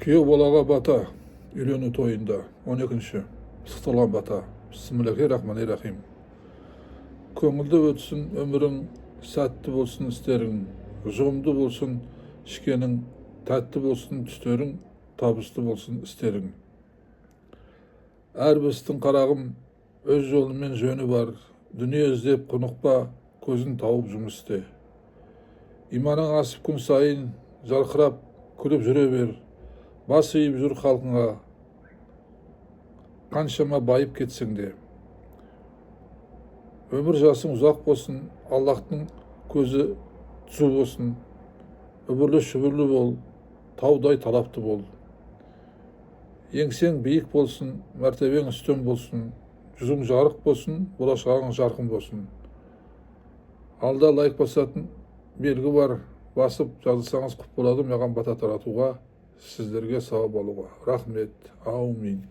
Kүйеу балаға бата үйлену тойында 12-ші сықталған бата. Бисмиллахи-рахмани-рахим. Көңілді өтсін өмірің, сәтті болсын істерің, жұғымды болсын ішкенің, тәтті болсын түстерің, табысты болсын істерің. Әрбір істің қарағым өз жолы мен жөні бар. Дүние іздеп құнықпа, көзін тауып жұмыс істе. Иманың асып күн сайын жарқырап күліп жүре бер. Бас иіп жүр халқыңа, қаншама байып кетсең де. Өмір жасың ұзақ болсын, Аллахтың көзі түзу болсын. Үбірлі шүбірлі бол, таудай талапты бол. Еңсең биік болсын, мәртебең үстем болсын. Жүзің жарық болсын, болашағың жарқын болсын. Алда лайк басатын белгі бар, басып жазылсаңыз құп болады маған бата таратуға, сіздерге сауап алуға. Рахмет. Аумин.